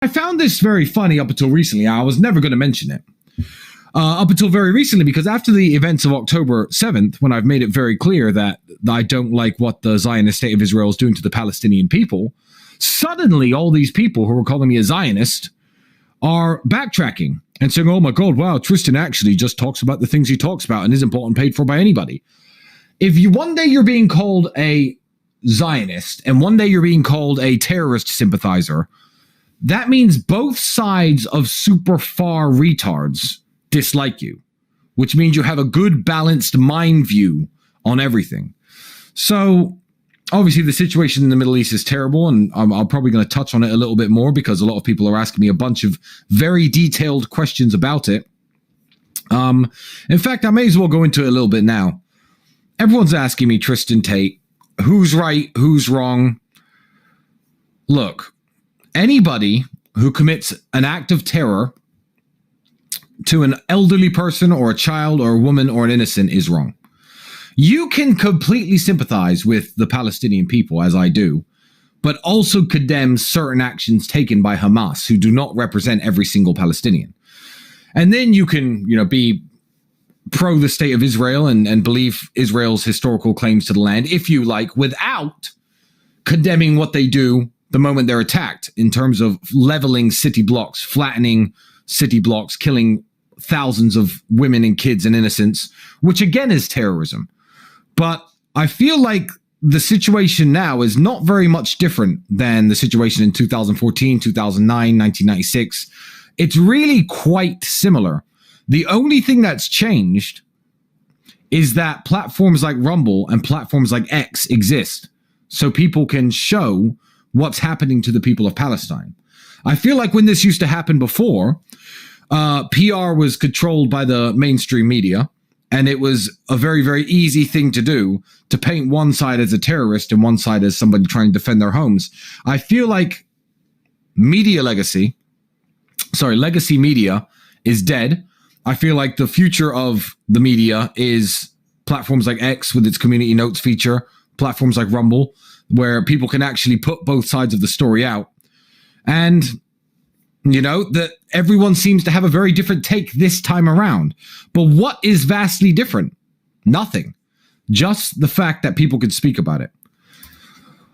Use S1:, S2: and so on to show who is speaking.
S1: I found this very funny up until recently. I was never going to mention it. Up until very recently, because after the events of October 7th, when I've made it very clear that I don't like what the Zionist state of Israel is doing to the Palestinian people, suddenly all these people who were calling me a Zionist are backtracking and saying, oh my God, wow, Tristane actually just talks about the things he talks about and isn't bought and paid for by anybody. If you one day you're being called a Zionist and one day you're being called a terrorist sympathizer, that means both sides of super far retards dislike you, which means you have a good balanced mind view on everything. So obviously the situation in the Middle East is terrible, and I'm probably going to touch on it a little bit more because a lot of people are asking me a bunch of very detailed questions about it. In fact, I may as well go into it a little bit now. Everyone's asking me, Tristane Tate, who's right, who's wrong? Look, anybody who commits an act of terror to an elderly person or a child or a woman or an innocent is wrong. You can completely sympathize with the Palestinian people, as I do, but also condemn certain actions taken by Hamas, who do not represent every single Palestinian. And then you can, be pro the state of Israel and believe Israel's historical claims to the land, if you like, without condemning what they do the moment they're attacked, in terms of leveling city blocks, flattening city blocks, killing thousands of women and kids and innocents, which again is terrorism. But I feel like the situation now is not very much different than the situation in 2014, 2009, 1996. It's really quite similar. The only thing that's changed is that platforms like Rumble and platforms like X exist, so people can show what's happening to the people of Palestine. I feel like when this used to happen before, PR was controlled by the mainstream media, and it was a very, very easy thing to do to paint one side as a terrorist and one side as somebody trying to defend their homes. I feel like legacy media is dead. I feel like the future of the media is platforms like X with its community notes feature, platforms like Rumble, where people can actually put both sides of the story out. And that everyone seems to have a very different take this time around. But what is vastly different? Nothing. Just the fact that people could speak about it.